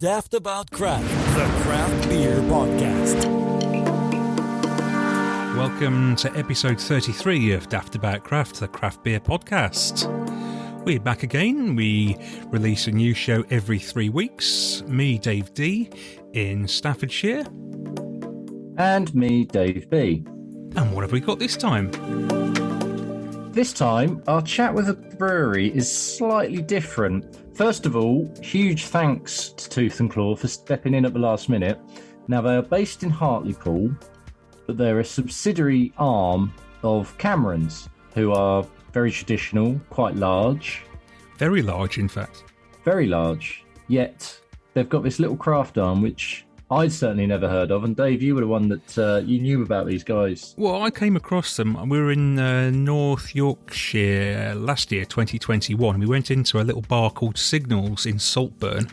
Daftaboutcraft, the craft beer podcast. Welcome to episode 33 of Daftaboutcraft, the craft beer podcast. We're back again. We release a new show every 3 weeks. Me, Dave D, in Staffordshire. And me, Dave B. And what have we got this time? This time, our chat with a brewery is slightly different. First of all, huge thanks to Tooth and Claw for stepping in at the last minute. Now, they are based in Hartlepool, but they're a subsidiary arm of Cameron's, who are very traditional, quite large. Very large, in fact. Very large. Yet, they've got this little craft arm, which I'd certainly never heard of. And Dave, you were the one that you knew about these guys. Well, I came across them. We were in North Yorkshire last year, 2021. We went into a little bar called Signals in Saltburn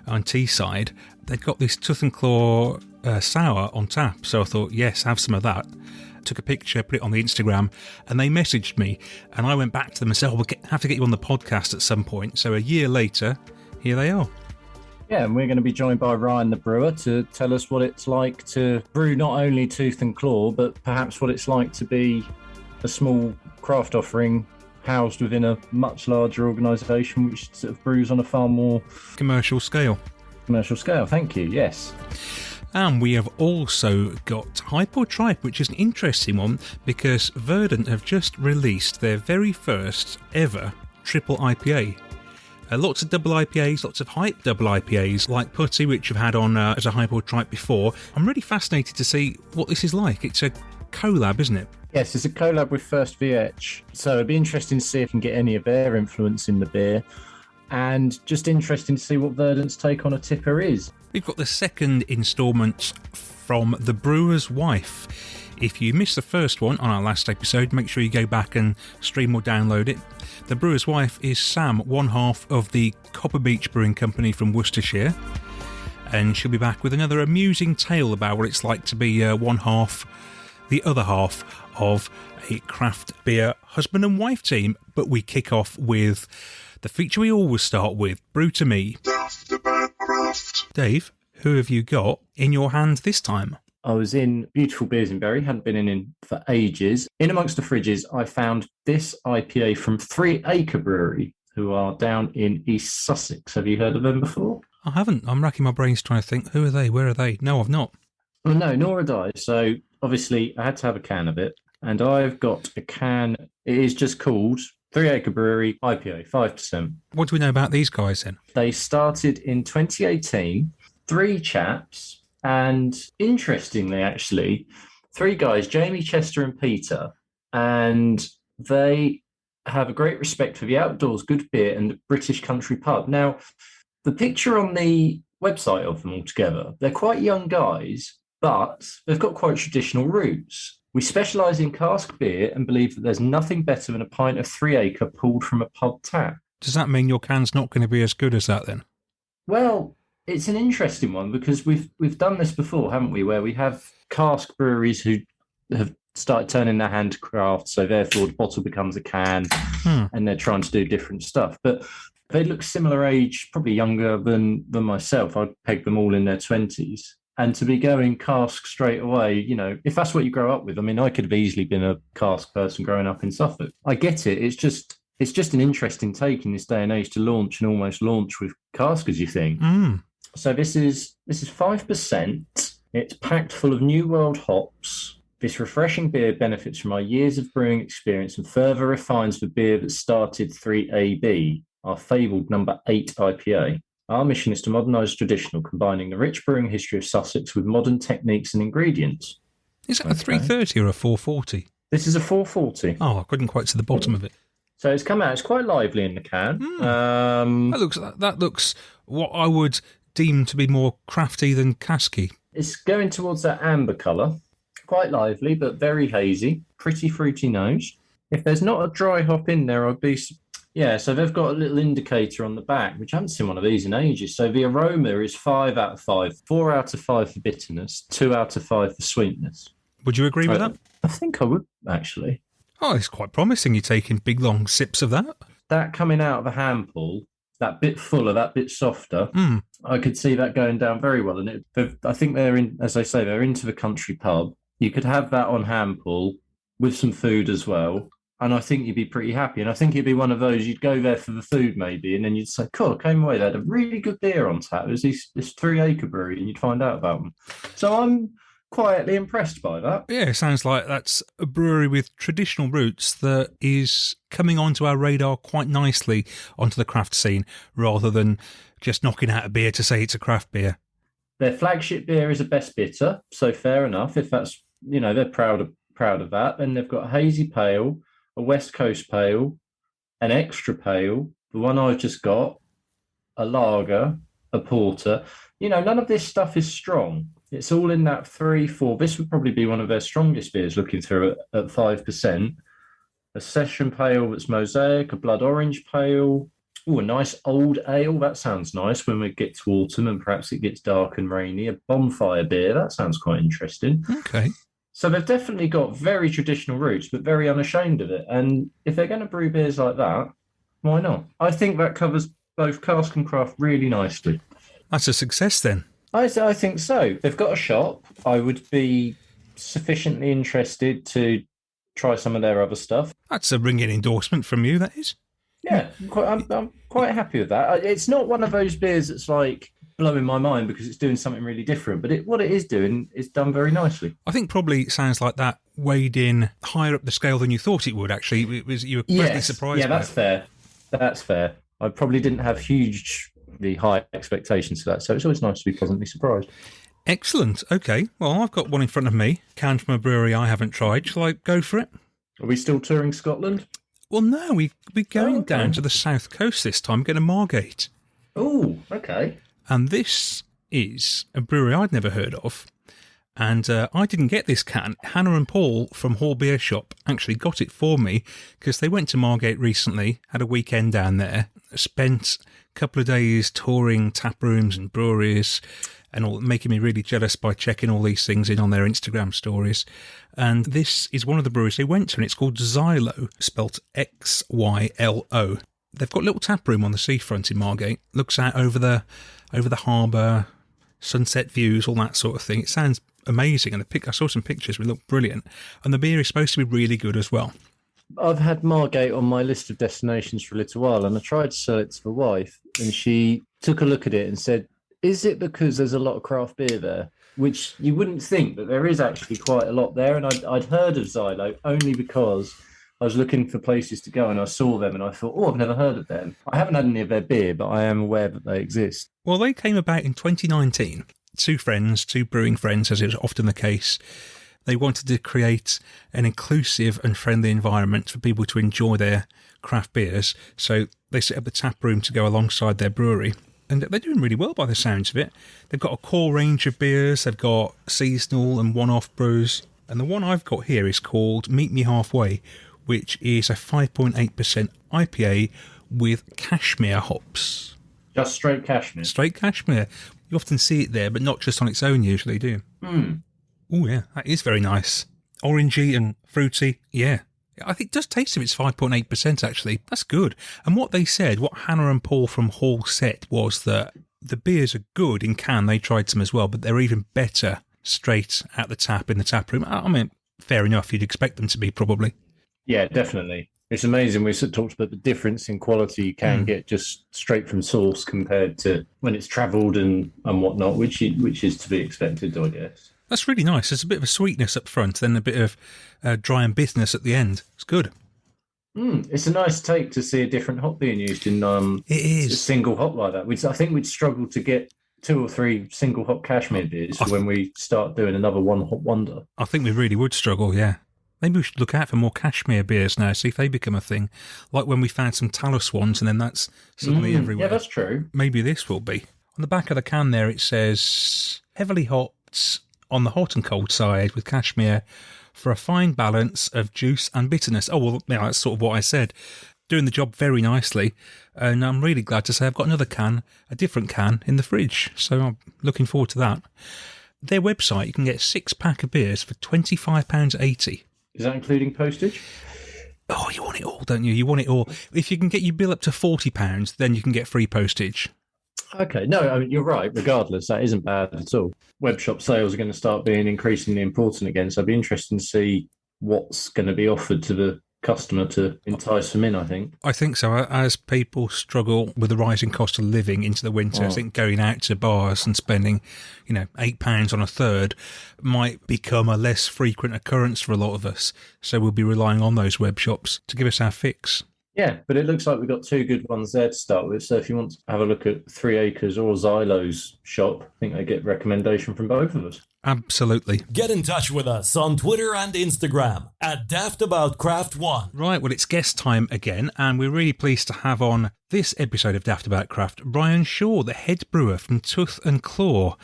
on Teesside. They'd got this Tooth and Claw sour on tap. So I thought, yes, have some of that. Took a picture, put it on the Instagram, and they messaged me. And I went back to them and said, we'll have to get you on the podcast at some point. So a year later, here they are. Yeah, and we're going to be joined by Ryan the brewer to tell us what it's like to brew not only Tooth and Claw, but perhaps what it's like to be a small craft offering housed within a much larger organisation which sort of brews on a far more commercial scale. Commercial scale, thank you, yes. And we have also got Hype or Tripe, which is an interesting one because Verdant have just released their very first ever triple IPA. Lots of double IPAs, lots of hype double IPAs, like Putty, which I've had on as a Hype or Tripe before. I'm really fascinated to see what this is like. It's a collab, isn't it? Yes, it's a collab with First VH. So it'd be interesting to see if we can get any of their influence in the beer. And just interesting to see what Verdant's take on a tipper is. We've got the second instalment from The Brewer's Wife. If you missed the first one on our last episode, make sure you go back and stream or download it. The Brewer's Wife is Sam, one half of the Copper Beach Brewing Company from Worcestershire. And she'll be back with another amusing tale about what it's like to be the other half of a craft beer husband and wife team. But we kick off with the feature we always start with, Brew to Me. Dave, who have you got in your hand this time? I was in Beautiful Beers in Bury, hadn't been in for ages. In amongst the fridges, I found this IPA from 3 Acre Brewery, who are down in East Sussex. Have you heard of them before? I haven't. I'm racking my brains trying to think. Who are they? Where are they? No, I've not. Well, no, nor had I. So, obviously, I had to have a can of it. And I've got a can. It is just called 3 Acre Brewery IPA, 5%. What do we know about these guys then? They started in 2018, 3 chaps. And interestingly, actually, 3 guys, Jamie, Chester and Peter, and they have a great respect for the outdoors, good beer and the British country pub. Now, the picture on the website of them all together, they're quite young guys, but they've got quite traditional roots. We specialise in cask beer and believe that there's nothing better than a pint of 3 Acre pulled from a pub tap. Does that mean your can's not going to be as good as that then? Well, it's an interesting one because we've done this before, haven't we? Where we have cask breweries who have started turning their hand to craft, so therefore the bottle becomes a can, and they're trying to do different stuff. But they look similar age, probably younger than myself. I'd peg them all in their 20s. And to be going cask straight away, you know, if that's what you grow up with, I mean, I could have easily been a cask person growing up in Suffolk. I get it. It's just an interesting take in this day and age to launch and almost launch with cask, as you think. So this is 5%. It's packed full of New World hops. This refreshing beer benefits from our years of brewing experience and further refines the beer that started 3AB, our fabled number 8 IPA. Our mission is to modernise traditional, combining the rich brewing history of Sussex with modern techniques and ingredients. Is that a 330 or a 440? This is a 440. Oh, I couldn't quite see the bottom of it. So it's come out. It's quite lively in the can. That looks what I would deem to be more crafty than casky. It's going towards that amber colour. Quite lively, but very hazy. Pretty fruity nose. If there's not a dry hop in there, I'd be... Yeah, so they've got a little indicator on the back, which I haven't seen one of these in ages. So the aroma is 5 out of 5, 4 out of 5 for bitterness, 2 out of 5 for sweetness. Would you agree with that? I think I would, actually. Oh, it's quite promising. You're taking big, long sips of that. That coming out of a handful that bit fuller, that bit softer. I could see that going down very well. And I think they're in, as I say, they're into the country pub. You could have that on hand pull with some food as well. And I think you'd be pretty happy. And I think it'd be one of those, you'd go there for the food maybe, and then you'd say, cool, I came away, they had a really good beer on tap. It was this 3 acre brewery, and you'd find out about them. So I'm quietly impressed by that. Yeah, it sounds like that's a brewery with traditional roots that is coming onto our radar quite nicely onto the craft scene, rather than just knocking out a beer to say it's a craft beer. Their flagship beer is a best bitter, so fair enough. If that's, they're proud of that. Then they've got a hazy pale, a West Coast pale, an extra pale, the one I've just got, a lager, a porter. None of this stuff is strong. It's all in that 3-4. This would probably be one of their strongest beers, looking through it at 5%. A session pale that's mosaic, a blood orange pale. Oh, a nice old ale. That sounds nice when we get to autumn and perhaps it gets dark and rainy. A bonfire beer. That sounds quite interesting. Okay. So they've definitely got very traditional roots, but very unashamed of it. And if they're going to brew beers like that, why not? I think that covers both cask and craft really nicely. That's a success then. I think so. They've got a shop. I would be sufficiently interested to try some of their other stuff. That's a ringing endorsement from you, that is. Yeah, I'm quite happy with that. It's not one of those beers that's like blowing my mind because it's doing something really different, but what it is doing is done very nicely. I think probably sounds like that weighed in higher up the scale than you thought it would, actually. You were pleasantly surprised. Yeah, that's fair. That's fair. I probably didn't have hugely high expectations for that, so it's always nice to be pleasantly surprised. Excellent. Okay, well, I've got one in front of me, canned from a brewery I haven't tried. Shall I go for it? Are we still touring Scotland? Well, no, we're going down to the south coast this time, getting a Margate. Oh, okay. And this is a brewery I'd never heard of. And I didn't get this can. Hannah and Paul from Hall Beer Shop actually got it for me because they went to Margate recently, had a weekend down there, spent a couple of days touring tap rooms and breweries and all, making me really jealous by checking all these things in on their Instagram stories. And this is one of the breweries they went to, and it's called Xylo, spelt Xylo. They've got a little tap room on the seafront in Margate. Looks out over the harbour, sunset views, all that sort of thing. It sounds amazing, and I saw some pictures which look brilliant. And the beer is supposed to be really good as well. I've had Margate on my list of destinations for a little while, and I tried to sell it to the wife, and she took a look at it and said, is it because there's a lot of craft beer there? Which you wouldn't think, but there is actually quite a lot there. And I'd heard of Xylo only because I was looking for places to go and I saw them and I thought, I've never heard of them. I haven't had any of their beer, but I am aware that they exist. Well, they came about in 2019. Two brewing friends, as is often the case. They wanted to create an inclusive and friendly environment for people to enjoy their craft beers. So they set up the tap room to go alongside their brewery. And they're doing really well by the sounds of it. They've got a core range of beers. They've got seasonal and one-off brews. And the one I've got here is called Meet Me Halfway, which is a 5.8% IPA with cashmere hops. Just straight cashmere? Straight cashmere. You often see it there, but not just on its own usually, do you? Oh, yeah, that is very nice. Orangey and fruity, yeah. I think it does taste of it's 5.8% actually. That's good. And what they said, what Hannah and Paul from Hall said was that the beers are good in can. They tried some as well, but they're even better straight at the tap in the tap room. I mean, fair enough. You'd expect them to be probably. Yeah, definitely. It's amazing. We sort of talked about the difference in quality you can get just straight from source compared to when it's travelled and whatnot, which is to be expected, I guess. That's really nice. There's a bit of a sweetness up front, then a bit of dry and bitterness at the end. It's good. It's a nice take to see a different hop being used in it is. a single hop like that. I think we'd struggle to get 2 or 3 single hop cashmere beers when we start doing another one hop wonder. I think we really would struggle, yeah. Maybe we should look out for more cashmere beers now, see if they become a thing. Like when we found some Talus ones and then that's suddenly everywhere. Yeah, that's true. Maybe this will be. On the back of the can there it says, heavily hopped on the hot and cold side with cashmere for a fine balance of juice and bitterness. Oh, well, yeah, that's sort of what I said. Doing the job very nicely. And I'm really glad to say I've got another can, a different can, in the fridge. So I'm looking forward to that. Their website, you can get a 6-pack of beers for £25.80. Is that including postage? Oh, you want it all, don't you? You want it all. If you can get your bill up to £40, then you can get free postage. Okay, no, I mean, you're right. Regardless, that isn't bad at all. Web shop sales are going to start being increasingly important again, so it'd be interesting to see what's going to be offered to the customer to entice them in, I think. I think so. As people struggle with the rising cost of living into the winter, I think going out to bars and spending, £8 on a third might become a less frequent occurrence for a lot of us. So we'll be relying on those web shops to give us our fix. Yeah, but it looks like we've got two good ones there to start with. So if you want to have a look at 3 Acres or Xylo's shop, I think they get recommendation from both of us. Absolutely. Get in touch with us on Twitter and Instagram at Daftaboutcraft1. Right, well, it's guest time again, and we're really pleased to have on this episode of Daft About Craft Ryan Shaw, the head brewer from Tooth and Claw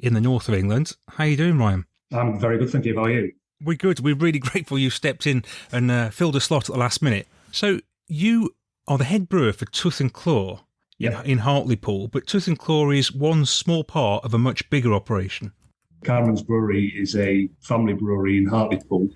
in the north of England. How you doing, Ryan? I'm very good, thank you. How are you? We're good. We're really grateful you stepped in and filled a slot at the last minute. So you are the head brewer for Tooth and Claw in Hartlepool, but Tooth and Claw is one small part of a much bigger operation. Cameron's Brewery is a family brewery in Hartlepool.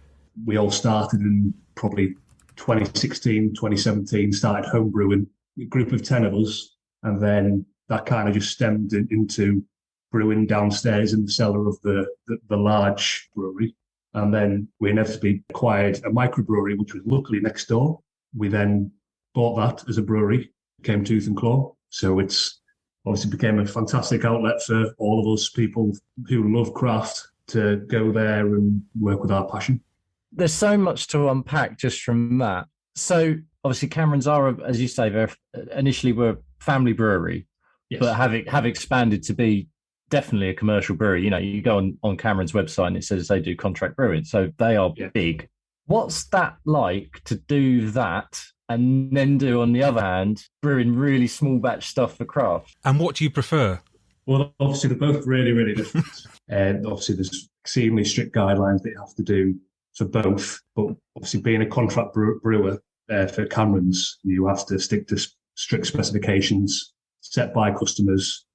We all started in probably 2016, 2017, started home brewing, a group of 10 of us, and then that kind of just stemmed into brewing downstairs in the cellar of the large brewery. And then we inevitably acquired a microbrewery, which was luckily next door. We then bought that as a brewery, became Tooth and Claw. So it's obviously became a fantastic outlet for all of us people who love craft to go there and work with our passion. There's so much to unpack just from that. So obviously Cameron's are, as you say, they initially were a family brewery, yes, but have expanded to be definitely a commercial brewery. You go on Cameron's website and it says they do contract brewing. So they are big. What's that like to do that and then do, on the other hand, brewing really small batch stuff for craft? And what do you prefer? Well, obviously, they're both really, really different. And obviously, there's extremely strict guidelines that you have to do for both. But obviously, being a contract brewer for Cameron's, you have to stick to strict specifications set by customers,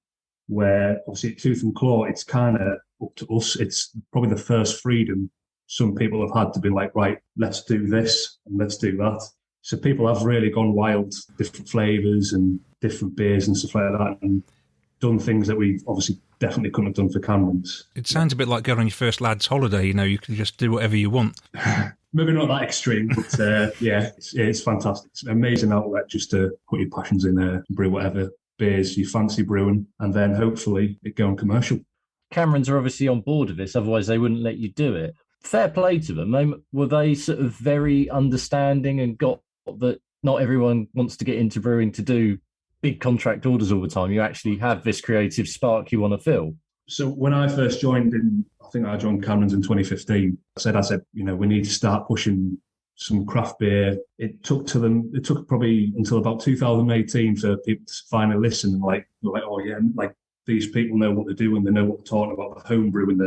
where obviously at Tooth and Claw, it's kind of up to us. It's probably the first freedom some people have had to be like, right, let's do this and let's do that. So people have really gone wild, different flavours and different beers and stuff like that, and done things that we obviously definitely couldn't have done for Cameron's. It sounds a bit like going on your first lad's holiday. You can just do whatever you want. Maybe not that extreme, but it's fantastic. It's an amazing outlet just to put your passions in there, brew whatever beers you fancy brewing, and then hopefully it go on commercial. Cameron's are obviously on board with this, otherwise they wouldn't let you do it. Fair play to them. Were they sort of very understanding and got that not everyone wants to get into brewing to do big contract orders all the time? You actually have this creative spark you want to fill. So when I first joined I think I joined Cameron's in 2015, I said, we need to start pushing some craft beer. It took probably until about 2018 for people to finally listen and like, oh yeah, like these people know what they're doing, they know what they're talking about, the home brewing,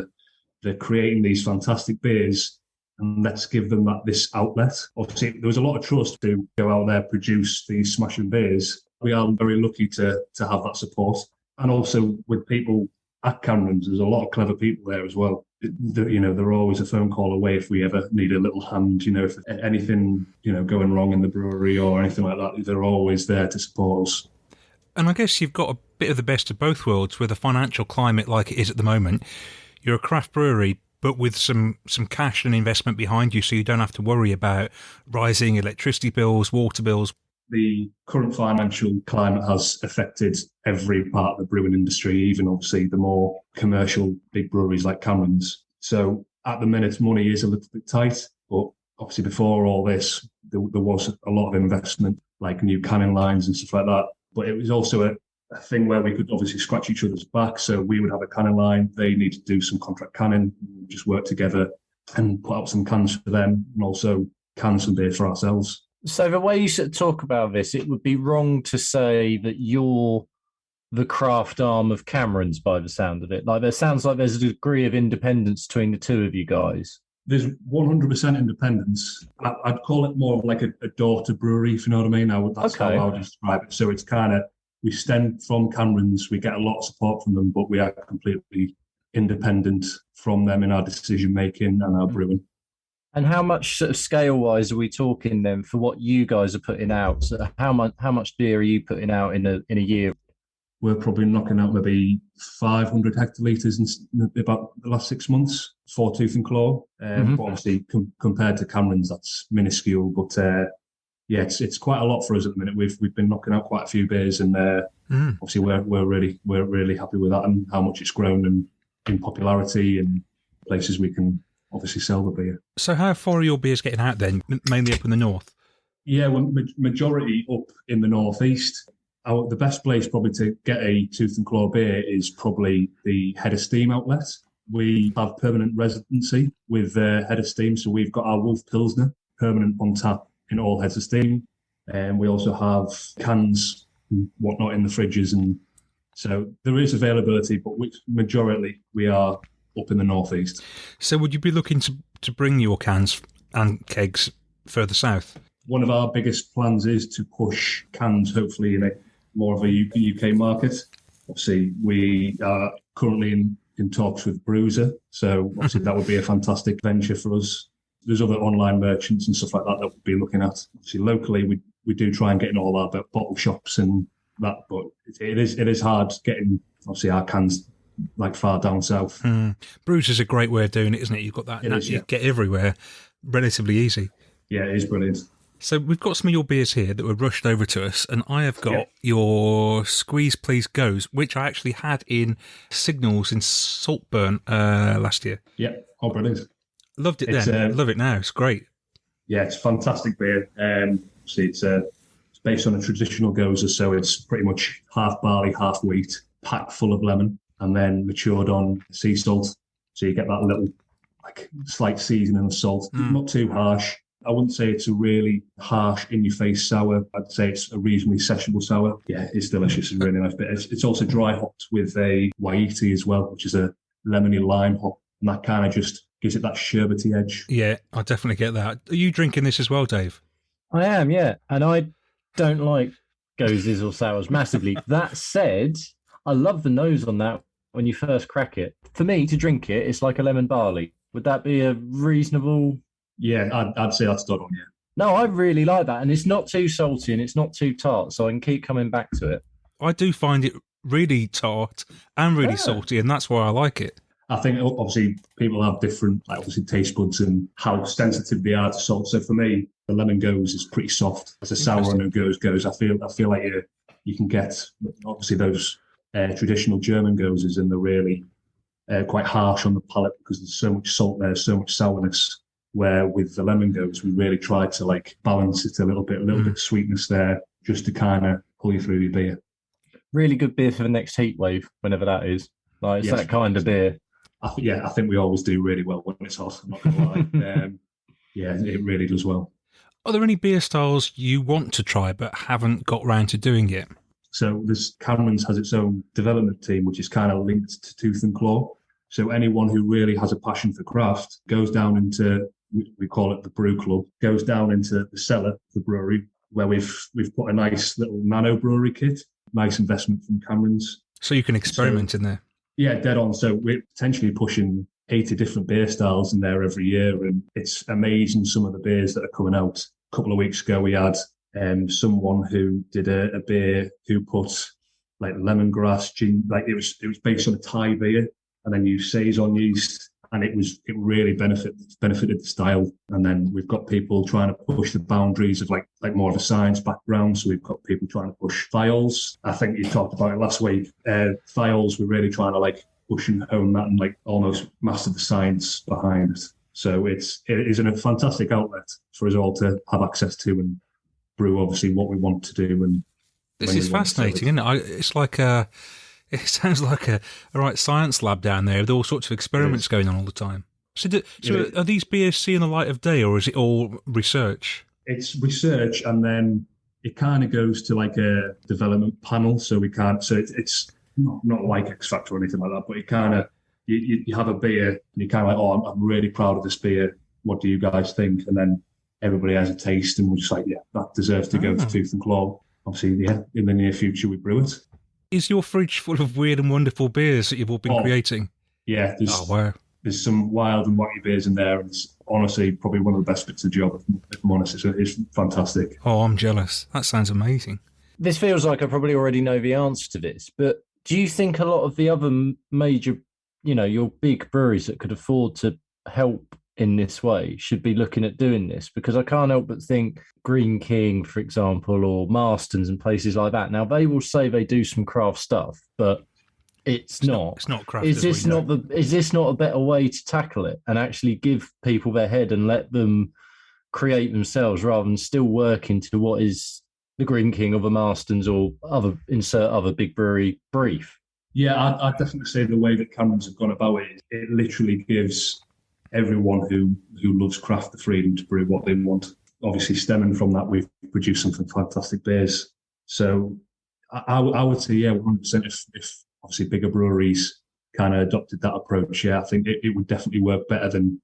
they're creating these fantastic beers, and let's give them this outlet. Obviously, there was a lot of trust to go out there, produce these smashing beers. We are very lucky to have that support. And also with people at Cameron's, there's a lot of clever people there as well. They're always a phone call away if we ever need a little hand, if anything, going wrong in the brewery or anything like that, they're always there to support us. And I guess you've got a bit of the best of both worlds with a financial climate like it is at the moment. You're a craft brewery, but with some cash and investment behind you, so you don't have to worry about rising electricity bills, water bills. The current financial climate has affected every part of the brewing industry, even obviously the more commercial big breweries like Cameron's. So at the minute, money is a little bit tight, but obviously before all this, there was a lot of investment, like new canning lines and stuff like that. But it was also a thing where we could obviously scratch each other's back. So we would have a canning line, they need to do some contract canning, just work together and put out some cans for them and also can some beer for ourselves. So the way you sort of talk about this, it would be wrong to say that you're the craft arm of Cameron's by the sound of it. Like, there sounds like there's a degree of independence between the two of you guys. There's 100% independence. I'd call it more of like a daughter brewery, if you know what I mean. That's how I would describe it. So it's kind of, we stem from Cameron's, we get a lot of support from them, but we are completely independent from them in our decision making and our brewing. And how much sort of scale wise are we talking then for what you guys are putting out? So how much beer are you putting out in a year? We're probably knocking out maybe 500 hectolitres in about the last 6 months for Tooth and Claw. But obviously, compared to Cameron's, that's minuscule. But yeah, it's quite a lot for us at the minute. We've been knocking out quite a few beers, and obviously we're really happy with that and how much it's grown and in popularity and places we can obviously sell the beer. So how far are your beers getting out then? Mainly up in the north? Yeah, well, majority up in the northeast. The best place probably to get a Tooth and Claw beer is probably the Head of Steam outlet. We have permanent residency with Head of Steam, so we've got our Wolf Pilsner permanent on tap in all Heads of Steam, and we also have cans and whatnot in the fridges, and so there is availability, but majority we are up in the northeast. So would you be looking to bring your cans and kegs further south? One of our biggest plans is to push cans, hopefully, in more of a UK market. Obviously, we are currently in talks with Bruiser, so obviously that would be a fantastic venture for us. There's other online merchants and stuff like that we'll be looking at. Obviously, locally, we do try and get in all our bottle shops and that, but it is hard getting, obviously, our cans like far down south. Bruiser's a great way of doing it, isn't it? You've got that, you get everywhere relatively easy. Yeah, it is brilliant. So we've got some of your beers here that were rushed over to us, and I have got your Squeeze Please Goes, which I actually had in Signals in Saltburn last year. Yeah, brilliant. Loved it then. Love it now. It's great. Yeah, it's fantastic beer. See, it's based on a traditional gozer, so it's pretty much half barley, half wheat, packed full of lemon, and then matured on sea salt. So you get that little slight seasoning of salt, not too harsh. I wouldn't say it's a really harsh, in-your-face sour. I'd say it's a reasonably sessionable sour. Yeah, it's delicious. It's really nice. But it's also dry hopped with a Waiti as well, which is a lemony lime hop. And that kind of just gives it that sherbety edge. Yeah, I definitely get that. Are you drinking this as well, Dave? I am, yeah. And I don't like gozes or sours massively. That said, I love the nose on that when you first crack it. For me, to drink it, it's like a lemon barley. Would that be a reasonable... Yeah, I'd say that's done on, yeah. No, I really like that. And it's not too salty and it's not too tart, so I can keep coming back to it. I do find it really tart and really salty, and that's why I like it. I think, obviously, people have different, taste buds and how sensitive they are to salt. So for me, the lemon goes is pretty soft. As a sour and a goes. I feel like you can get, obviously, those traditional German gozes, and they're really quite harsh on the palate because there's so much salt there, so much sourness. Where with the lemon goes, we really try to balance it a little bit of sweetness there, just to kind of pull you through your beer. Really good beer for the next heat wave, whenever that is. It's that kind of beer. I think we always do really well when it's hot. I'm not gonna lie. Yeah, it really does well. Are there any beer styles you want to try but haven't got round to doing yet? So Cameron's has its own development team, which is kind of linked to Tooth and Claw. So anyone who really has a passion for craft goes down into, we call it the brew club, goes down into the cellar of the brewery, where we've put a nice little nano brewery kit, nice investment from Cameron's. So you can experiment in there. Yeah, dead on. So we're potentially pushing 80 different beer styles in there every year, and it's amazing some of the beers that are coming out. A couple of weeks ago, we had someone who did a beer who put lemongrass, gin, it was based on a Thai beer, and then used saison yeast, and it really benefited the style. And then we've got people trying to push the boundaries of like more of a science background. So we've got people trying to push thiols. I think you talked about it last week. Thiols, we're really trying to push and hone that and almost master the science behind it. So it is a fantastic outlet for us all to have access to and brew obviously what we want to do. And this is fascinating, isn't it? It's like it sounds like a right science lab down there with all sorts of experiments going on all the time. So are these beers seeing the light of day, or is it all research? It's research, and then it kind of goes to a development panel. So it's not like X Factor or anything like that, but it kind of, you have a beer and you're kind of I'm really proud of this beer. What do you guys think? And then everybody has a taste, and we're just that deserves to go to Tooth and Claw. Obviously, in the near future we brew it. Is your fridge full of weird and wonderful beers that you've all been creating? Yeah. Oh, wow. There's some wild and wacky beers in there, and it's honestly probably one of the best bits of the job. If I'm honest, it's fantastic. Oh, I'm jealous. That sounds amazing. This feels like I probably already know the answer to this, but do you think a lot of the other major, your big breweries that could afford to help in this way should be looking at doing this? Because I can't help but think Green King, for example, or Marston's and places like that. Now, they will say they do some craft stuff, but it's not. It's not craft. Is this not a better way to tackle it and actually give people their head and let them create themselves rather than still working to what is the Green King or the Marston's or other big brewery brief? Yeah, I'd definitely say the way that Camerons have gone about it literally gives everyone who loves craft the freedom to brew what they want. Obviously, stemming from that, we've produced some fantastic beers. So I would say, yeah, 100%. If obviously bigger breweries kind of adopted that approach, yeah, I think it would definitely work better than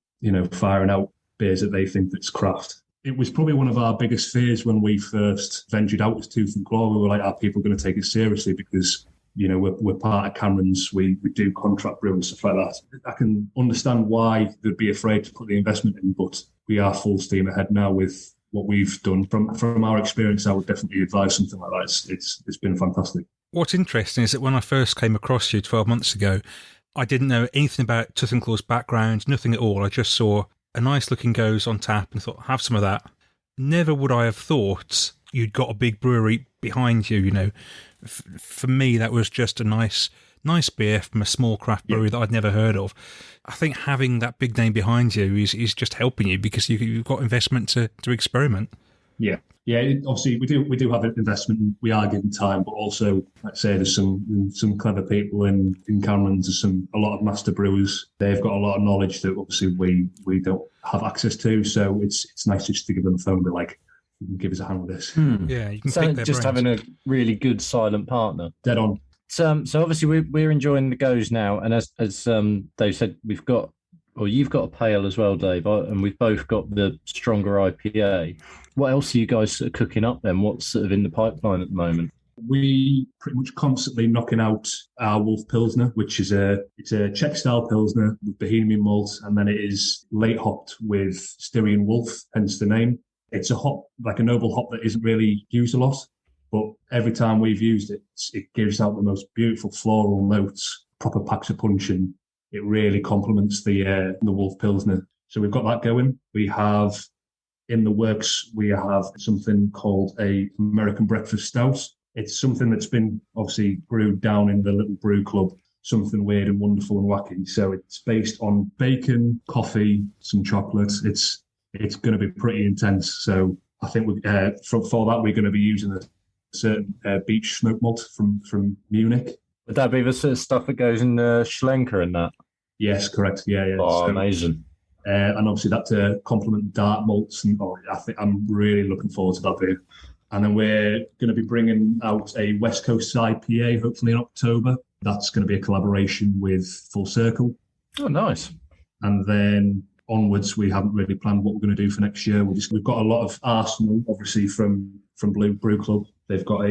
firing out beers that they think that's craft. It was probably one of our biggest fears when we first ventured out with Tooth and Claw. We were like, are people going to take it seriously? Because we're part of Camerons, we do contract brew and stuff like that. I can understand why they'd be afraid to put the investment in, but we are full steam ahead now with what we've done. From our experience, I would definitely advise something like that. It's been fantastic. What's interesting is that when I first came across you 12 months ago, I didn't know anything about Tooth and Claw's background, nothing at all. I just saw a nice looking goes on tap and thought, have some of that. Never would I have thought you'd got a big brewery behind you, For me, that was just a nice beer from a small craft brewery that I'd never heard of. I think having that big name behind you is just helping you because you've got investment to experiment. Yeah. Obviously, we do have an investment. We are given time, but also, I'd say there's some clever people in Camerons. There's a lot of master brewers. They've got a lot of knowledge that obviously we don't have access to. So it's nice just to give them a phone and be like, you can give us a hand with this. Yeah, you can pick their just brains. having a really good silent partner. Dead on. So obviously we're enjoying the goes now, and as Dave said, you've got a pale as well, Dave, and we've both got the stronger IPA. What else are you guys sort of cooking up then? What's sort of in the pipeline at the moment? We pretty much constantly knocking out our Wolf Pilsner, which is it's a Czech style Pilsner with Bohemian malt, and then it is late hopped with Styrian Wolf, hence the name. It's a hop, like a noble hop that isn't really used a lot, but every time we've used it, it gives out the most beautiful floral notes, proper packs of punch, and it really complements the Wolf Pilsner. So we've got that going. We have in the works, we have something called a American Breakfast Stout. It's something that's been obviously brewed down in the little brew club, something weird and wonderful and wacky. So it's based on bacon, coffee, some chocolate. It's going to be pretty intense. So I think for that, we're going to be using a certain beach smoke malt from Munich. Would that be the sort of stuff that goes in the Schlenker and that? Yes, correct. Yeah. Oh, so, amazing. And obviously that to complement dark malts. And I think I'm really looking forward to that beer. And then we're going to be bringing out a West Coast IPA, hopefully in October. That's going to be a collaboration with Full Circle. Oh, nice. And then onwards, we haven't really planned what we're going to do for next year. We've got a lot of arsenal, obviously, from Blue Brew Club. They've got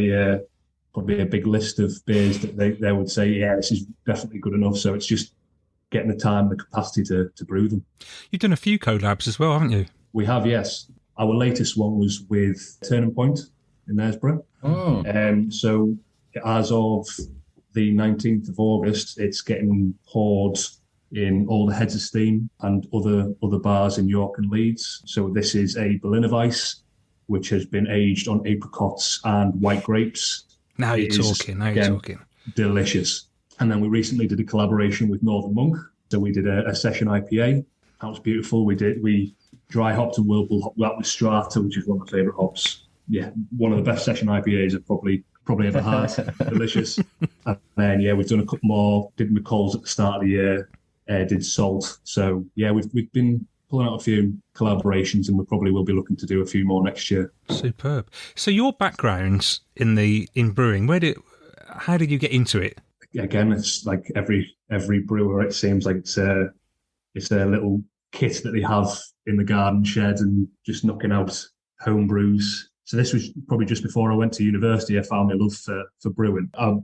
probably a big list of beers that they would say, yeah, this is definitely good enough. So it's just getting the time, the capacity to brew them. You've done a few collabs as well, haven't you? We have, yes. Our latest one was with Turning Point in Knaresborough. Oh. So as of the 19th of August, it's getting poured in all the Heads of Steam and other bars in York and Leeds. So this is a Berliner Weiss, which has been aged on apricots and white grapes. Now you're talking. Delicious. And then we recently did a collaboration with Northern Monk. So we did a session IPA. That was beautiful. We dry hopped and whirlpool hopped that with Strata, which is one of my favourite hops. Yeah, one of the best session IPAs I've probably ever had. Delicious. And then, we've done a couple more. Did McCall's at the start of the year. Did Salt. So, we've been pulling out a few collaborations, and we probably will be looking to do a few more next year. Superb. So your background in brewing, how did you get into it? Again, it's like every brewer. It seems like it's a little kit that they have in the garden shed and just knocking out home brews. So this was probably just before I went to university. I found my love for brewing. I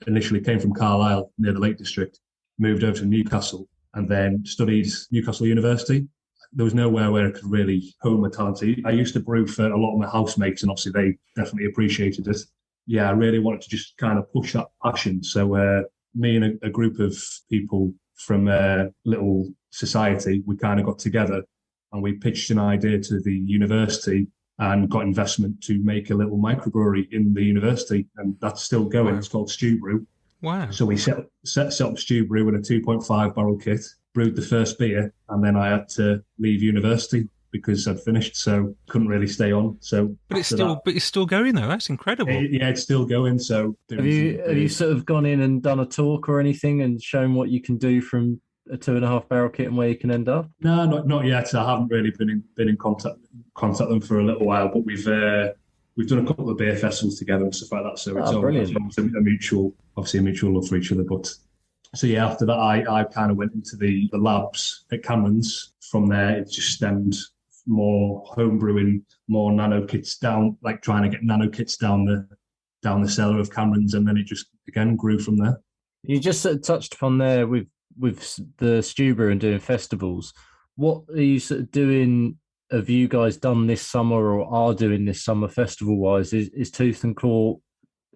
initially came from Carlisle near the Lake District, moved over to Newcastle, and then studied Newcastle University. There was nowhere where I could really hone my talent. I used to brew for a lot of my housemates, and obviously they definitely appreciated it. Yeah, I really wanted to just kind of push that passion. So me and a group of people from a little society, we kind of got together and we pitched an idea to the university and got investment to make a little microbrewery in the university, and that's still going. Wow. It's called Stew Brew. Wow. So we set up Stew Brew in a 2.5 barrel kit, brewed the first beer, and then I had to leave university because I'd finished, so couldn't really stay on. So, but it's still going though. That's incredible. It's still going. So, have you sort of gone in and done a talk or anything and shown what you can do from a 2.5 barrel kit and where you can end up? No, not yet. I haven't really been in contact them for a little while, but we've done a couple of beer festivals together and stuff like that. So it's a mutual love for each other. But so yeah, after that, I kind of went into the labs at Cameron's. From there, it just stemmed more home brewing, more nano kits down, like trying to get nano kits down the cellar of Cameron's, and then it just again grew from there. You just sort of touched upon there with the Stew Brew and doing festivals. What are you sort of doing? Have you guys done this summer or are doing this summer festival wise? Is Tooth and Claw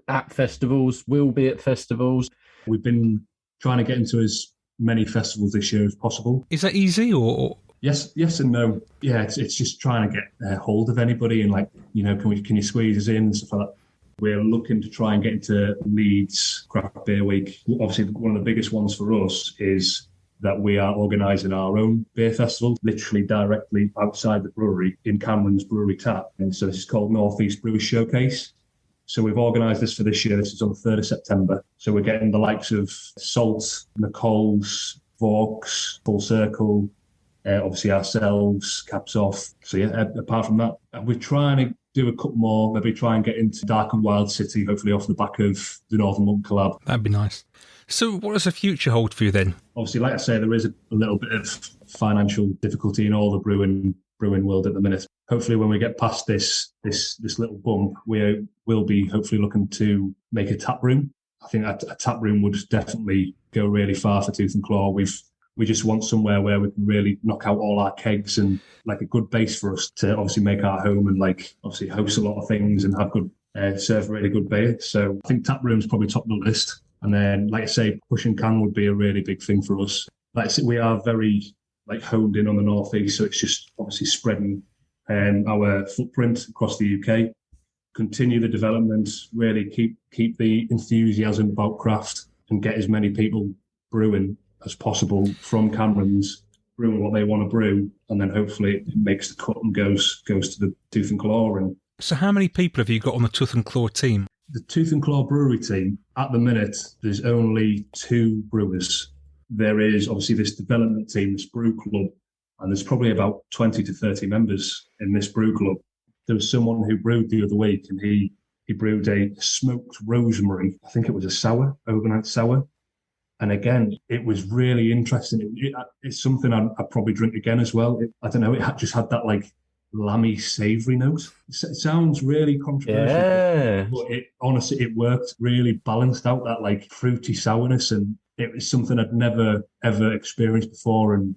at festivals? Will be at festivals? We've been trying to get into as many festivals this year as possible. Is that easy or? Yes and no. Yeah, it's just trying to get hold of anybody and can you squeeze us in and stuff like that. We're looking to try and get into Leeds Craft Beer Week. Obviously, one of the biggest ones for us is that we are organising our own beer festival, literally directly outside the brewery in Cameron's Brewery Tap. And so this is called North East Brewers Showcase. So we've organised this for this year. This is on the 3rd of September. So we're getting the likes of Salt, McColl's, Vaux, Full Circle, obviously ourselves, Caps Off. So yeah, apart from that, we're trying to do a couple more, maybe try and get into Dark and Wild City, hopefully off the back of the Northern Monk collab. That'd be nice. So what does the future hold for you then? Obviously, like I say, there is a little bit of financial difficulty in all the brewing world at the minute. Hopefully when we get past this little bump, we will be hopefully looking to make a tap room. I think a tap room would definitely go really far for Tooth and Claw. We just want somewhere where we can really knock out all our kegs and like a good base for us to obviously make our home and like obviously host a lot of things and have good serve really good beer. So I think tap room's probably top of the list. And then, like I say, push and can would be a really big thing for us. Like I said, we are very like honed in on the northeast, so it's just obviously spreading our footprint across the UK. Continue the development, really keep the enthusiasm about craft, and get as many people brewing as possible from Cameron's, brewing what they want to brew, and then hopefully it makes the cut and goes to the Tooth and Claw. And so, how many people have you got on the Tooth and Claw team? The Tooth and Claw brewery team, at the minute, there's only 2 brewers. There is obviously this development team, this brew club, and there's probably about 20 to 30 members in this brew club. There was someone who brewed the other week, and he brewed a smoked rosemary. I think it was a sour, overnight sour. And again, it was really interesting. It's something I'd probably drink again as well. I don't know, it just had that like lammy, savoury note. It sounds really controversial, yeah, but it honestly, it worked. Really balanced out that like fruity sourness, and it was something I'd never ever experienced before, and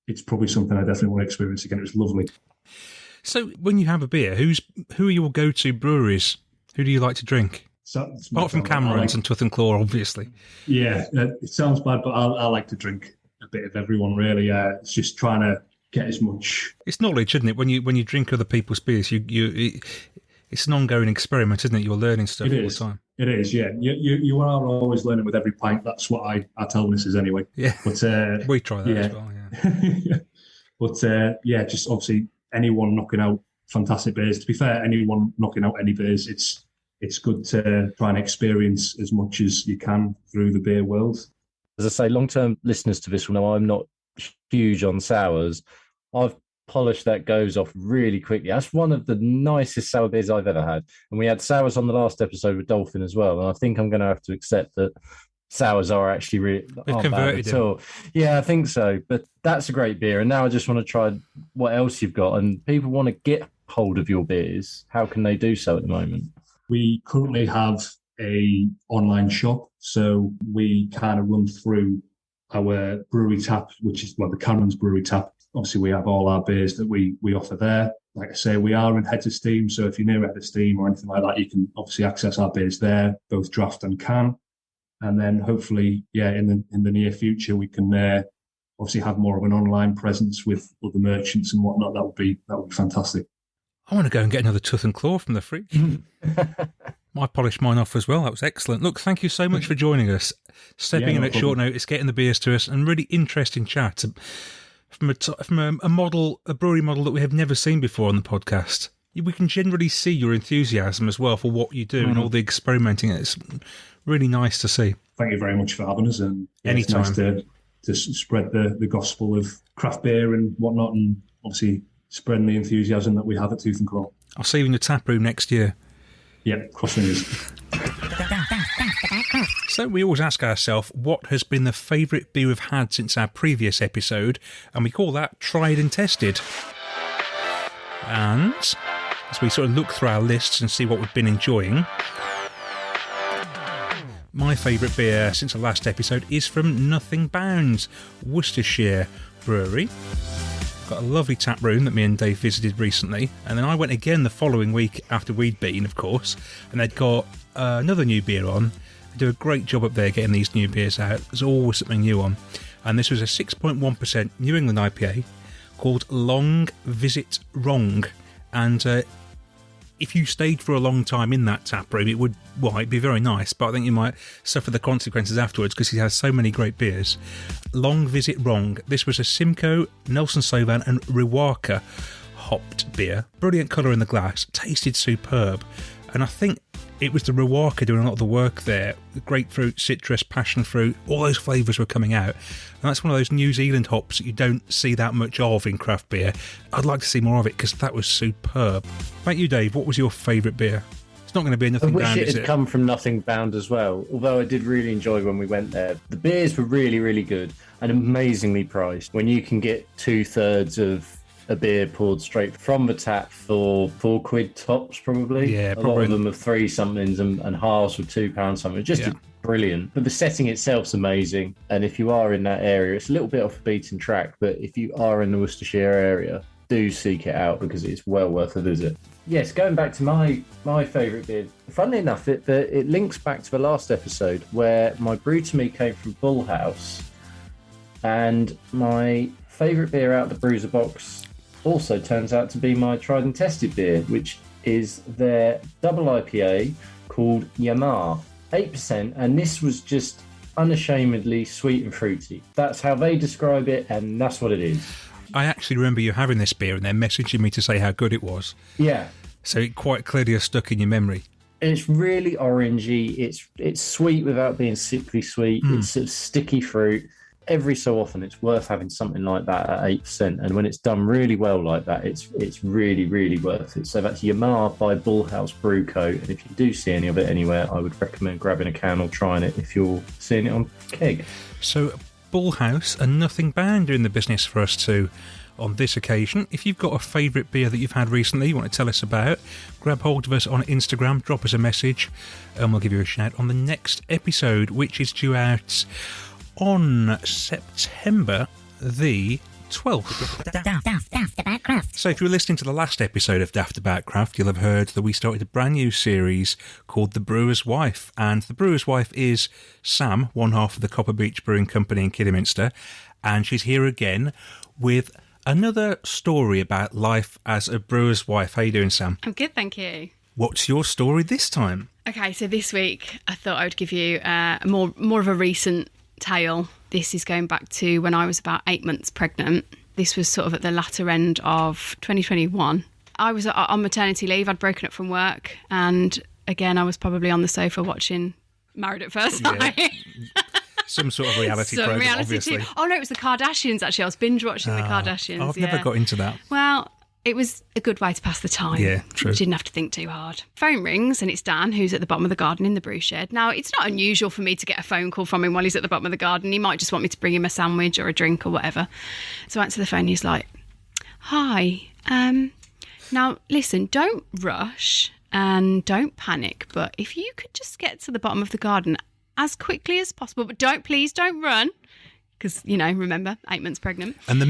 it's probably something I definitely want to experience again. It was lovely. So when you have a beer, who are your go-to breweries? Who do you like to drink? Apart from Cameron's and Tooth and Claw, obviously. Yeah, it sounds bad, but I like to drink a bit of everyone, really. It's just trying to get as much. It's knowledge, isn't it? When you drink other people's beers, it's an ongoing experiment, isn't it? You're learning stuff all the time. It is, yeah. You are always learning with every pint. That's what I tell missus anyway. Yeah, but we try that as well. Yeah, but just obviously anyone knocking out fantastic beers. To be fair, anyone knocking out any beers, it's good to try and experience as much as you can through the beer world. As I say, long-term listeners to this will know I'm not huge on sours. I've polished that goes off really quickly. That's one of the nicest sour beers I've ever had. And we had sours on the last episode with Dolphin as well. And I think I'm going to have to accept that sours are actually really aren't bad at all. Yeah, I think so. But that's a great beer. And now I just want to try what else you've got. And people want to get hold of your beers. How can they do so at the moment? We currently have a online shop, so we kind of run through our brewery tap, which is the Cameron's Brewery tap. Obviously, we have all our beers that we offer there. Like I say, we are in Heads of Steam, so if you're near Heads of Steam or anything like that, you can obviously access our beers there, both draft and can. And then hopefully, in the near future, we can obviously have more of an online presence with other merchants and whatnot. That would be fantastic. I want to go and get another Tooth and Claw from the fridge. I polished mine off as well. That was excellent. Look, thank you so much for joining us, stepping in at short notice, getting the beers to us, and really interesting chat from a brewery model that we have never seen before on the podcast. We can generally see your enthusiasm as well for what you do and all the experimenting. It's really nice to see. Thank you very much for having us, and anytime. It's nice to spread the gospel of craft beer and whatnot, and obviously spreading the enthusiasm that we have at Tooth and Claw. I'll see you in the tap room next year. Yep, cross fingers. So we always ask ourselves what has been the favourite beer we've had since our previous episode, and we call that Tried and Tested. And as we sort of look through our lists and see what we've been enjoying, my favourite beer since the last episode is from Nothing Bound, Worcestershire Brewery. Got a lovely tap room that me and Dave visited recently, and then I went again the following week after we'd been, of course, and they'd got another new beer on. They do a great job up there getting these new beers out. There's always something new on, and this was a 6.1% New England IPA called Long Visit Wrong, and if you stayed for a long time in that tap room, it'd be very nice, but I think you might suffer the consequences afterwards because he has so many great beers. Long Visit Wrong. This was a Simcoe, Nelson Sauvin and Riwaka hopped beer. Brilliant colour in the glass, tasted superb, and I think it was the Riwaka doing a lot of the work there. Grapefruit, citrus, passion fruit, all those flavours were coming out. And that's one of those New Zealand hops that you don't see that much of in craft beer. I'd like to see more of it because that was superb. Thank you, Dave. What was your favourite beer? It's not going to be Nothing Bound, I wish is it had it? come from Nothing Bound as well, although I did really enjoy when we went there. The beers were really, really good and amazingly priced. When you can get 2/3 of a beer poured straight from the tap for £4 tops, probably. Yeah, probably. A lot of them are 3 somethings and halves were £2 something. Just brilliant. But the setting itself's amazing. And if you are in that area, it's a little bit off the beaten track, but if you are in the Worcestershire area, do seek it out because it's well worth a visit. Yes, going back to my favourite beer, funnily enough, it links back to the last episode where my brew to me came from Bull House, and my favourite beer out of the Bruiser box also turns out to be my tried and tested beer, which is their double IPA called Yamar, 8%, and this was just unashamedly sweet and fruity. That's how they describe it, and that's what it is. I actually remember you having this beer and then messaging me to say how good it was. Yeah. So it quite clearly has stuck in your memory. It's really orangey. It's sweet without being sickly sweet. It's sort of sticky fruit. Every so often, it's worth having something like that at 8%. And when it's done really well like that, it's really, really worth it. So that's Yamar by Bullhouse Brew Co. And if you do see any of it anywhere, I would recommend grabbing a can or trying it if you're seeing it on keg. So Bullhouse and Nothing Bound doing the business for us too on this occasion. If you've got a favourite beer that you've had recently you want to tell us about, grab hold of us on Instagram, drop us a message, and we'll give you a shout on the next episode, which is due out on September the 12th. Daftaboutcraft. So if you were listening to the last episode of Daftaboutcraft, you'll have heard that we started a brand new series called The Brewer's Wife. And The Brewer's Wife is Sam, one half of the Copper Beach Brewing Company in Kidderminster. And she's here again with another story about life as a brewer's wife. How you doing, Sam? I'm good, thank you. What's your story this time? Okay, so this week I thought I would give you more of a recent tale. This is going back to when I was about 8 months pregnant. This was sort of at the latter end of 2021. I was on maternity leave. I'd broken up from work, and again I was probably on the sofa watching Married at First Sight. Some sort of reality program, obviously. Oh no, it was the Kardashians actually. I was binge watching the Kardashians. I've never got into that. Well, it was a good way to pass the time. Yeah, true. Didn't have to think too hard. Phone rings and it's Dan, who's at the bottom of the garden in the brew shed. Now, it's not unusual for me to get a phone call from him while he's at the bottom of the garden. He might just want me to bring him a sandwich or a drink or whatever. So I answer the phone. He's like, "Hi. Now, listen, don't rush and don't panic. But if you could just get to the bottom of the garden as quickly as possible, but please don't run. because, you know, remember, 8 months pregnant. And the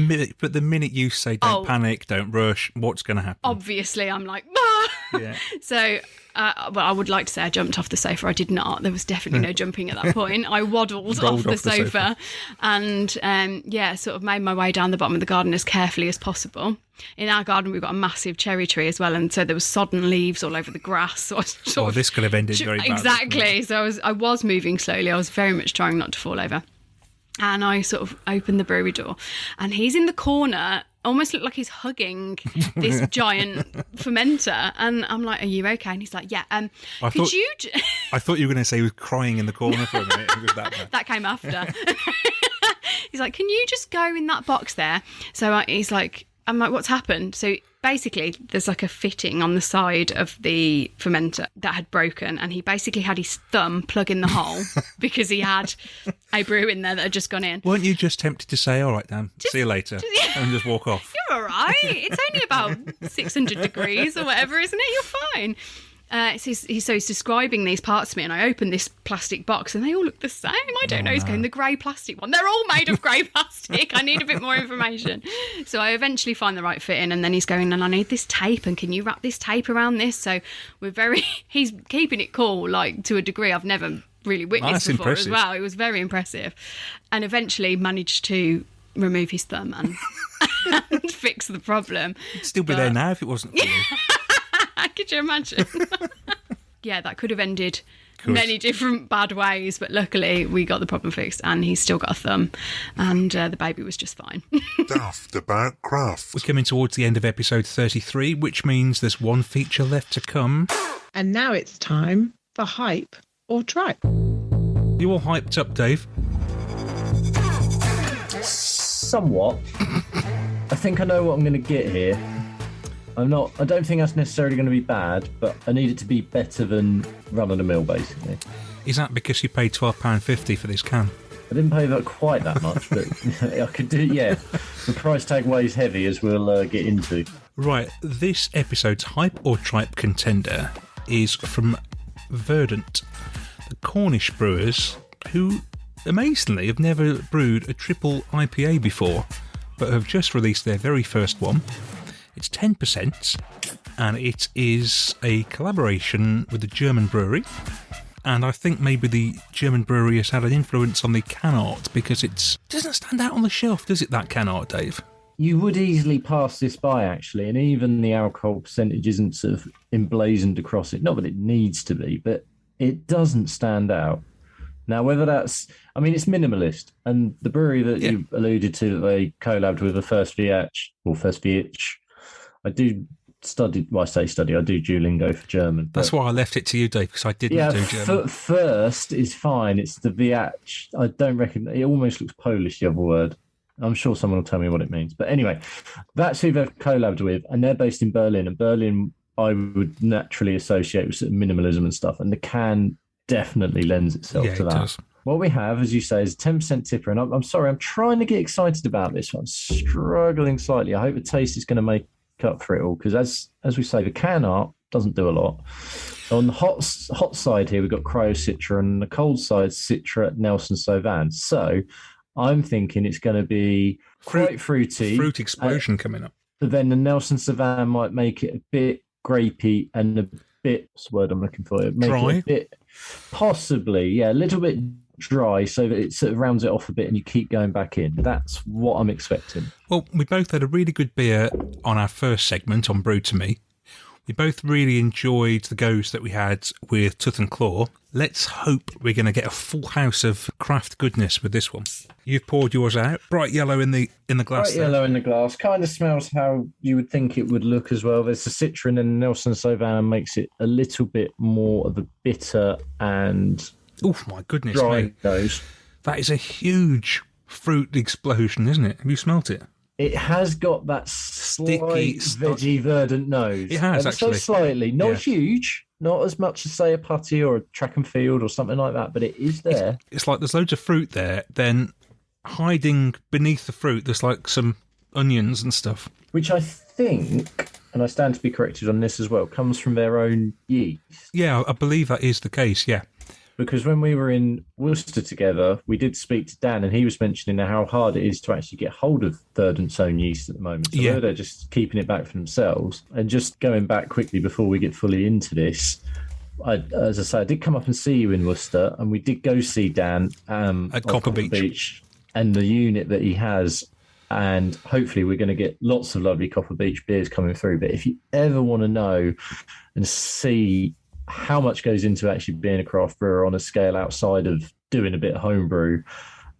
minute you say don't panic, don't rush, what's going to happen? Obviously, I'm like, ah! Yeah. So, well, I would like to say I jumped off the sofa. I did not. There was definitely no jumping at that point. I waddled off the sofa and, sort of made my way down the bottom of the garden as carefully as possible. In our garden, we've got a massive cherry tree as well, and so there was sodden leaves all over the grass. So this could have ended very badly. Exactly. So I was moving slowly. I was very much trying not to fall over. And I sort of opened the brewery door, and he's in the corner, almost looked like he's hugging this giant fermenter. And I'm like, "Are you okay?" And he's like, "Yeah." I thought you were going to say he was crying in the corner for a minute. It was that bad. That came after. He's like, "Can you just go in that box there?" So he's like, I'm like, "What's happened?" So basically, there's like a fitting on the side of the fermenter that had broken, and he basically had his thumb plug in the hole because he had a brew in there that had just gone in. Weren't you just tempted to say, "All right, Dan, see you later," and just walk off? You're all right. It's only about 600 degrees or whatever, isn't it? You're fine. So he's describing these parts to me, and I opened this plastic box, and they all look the same. I don't know. He's going, the grey plastic one. They're all made of grey plastic. I need a bit more information. So I eventually find the right fitting, and then he's going, and I need this tape, and can you wrap this tape around this? So he's keeping it cool, like to a degree I've never really witnessed before as well. It was very impressive, and eventually managed to remove his thumb and fix the problem. It'd still be there now if it wasn't for you. Could you imagine? Yeah, that could have ended many different bad ways, but luckily we got the problem fixed, and he's still got a thumb, and the baby was just fine. Daftaboutcraft. We're coming towards the end of episode 33, which means there's one feature left to come. And now it's time for Hype or Tripe. You all hyped up, Dave? Somewhat. I think I know what I'm going to get here. I don't think that's necessarily going to be bad, but I need it to be better than run-of-the-mill, basically. Is that because you paid £12.50 for this can? I didn't pay that quite that much, but I could do, yeah. The price tag weighs heavy, as we'll get into. Right, this episode's Hype or Tripe contender is from Verdant, the Cornish brewers who, amazingly, have never brewed a triple IPA before, but have just released their very first one. It's 10%, and it is a collaboration with a German brewery. And I think maybe the German brewery has had an influence on the can art, because it doesn't stand out on the shelf, does it, that can art, Dave? You would easily pass this by, actually, and even the alcohol percentage isn't sort of emblazoned across it. Not that it needs to be, but it doesn't stand out. Now, whether that's... I mean, it's minimalist, and the brewery that you alluded to that they collabed with, the First VH, I do study, well, I say study, I do Duolingo for German. That's why I left it to you, Dave, because I didn't do German. First is fine. It's the VH. I don't reckon, it almost looks Polish, the other word. I'm sure someone will tell me what it means. But anyway, that's who they've collabed with, and they're based in Berlin. And Berlin, I would naturally associate with sort of minimalism and stuff. And the can definitely lends itself to that. Does. What we have, as you say, is a 10% tipper. And I'm sorry, I'm trying to get excited about this. I'm struggling slightly. I hope the taste is going to make up for it all, because as we say, the can art doesn't do a lot. On the hot side here, we've got Cryo Citra, and the cold side, Citra Nelson Sauvin. So I'm thinking it's going to be quite fruity. Fruit explosion coming up. But then the Nelson Sauvin might make it a bit grapey and a bit, what's the word I'm looking for? Dry? It a bit, possibly, yeah, a little bit dry, so that it sort of rounds it off a bit and you keep going back in. That's what I'm expecting. Well, we both had a really good beer on our first segment on Brew to Me. We both really enjoyed the goes that we had with Tooth and Claw. Let's hope we're going to get a full house of craft goodness with this one. You've poured yours out, bright yellow in the glass. Bright yellow in the glass, kind of smells how you would think it would look as well. There's a Citra, and Nelson Sauvin makes it a little bit more of a bitter and oh my goodness, dry mate. nose. That is a huge fruit explosion, isn't it? Have you smelt it? It has got that sticky, veggie, verdant nose. It has, actually. So slightly. Not huge, not as much as, say, a putty or a track and field or something like that, but it is there. It's like there's loads of fruit there, then hiding beneath the fruit, there's like some onions and stuff. Which I think, and I stand to be corrected on this as well, comes from their own yeast. Yeah, I believe that is the case, yeah. because when we were in Worcester together, we did speak to Dan, and he was mentioning how hard it is to actually get hold of Verdant's own yeast at the moment. So they're just keeping it back for themselves. And just going back quickly before we get fully into this, as I say, I did come up and see you in Worcester, and we did go see Dan at Copper Beach and the unit that he has. And hopefully we're going to get lots of lovely Copper Beach beers coming through. But if you ever want to know and see how much goes into actually being a craft brewer on a scale outside of doing a bit of homebrew,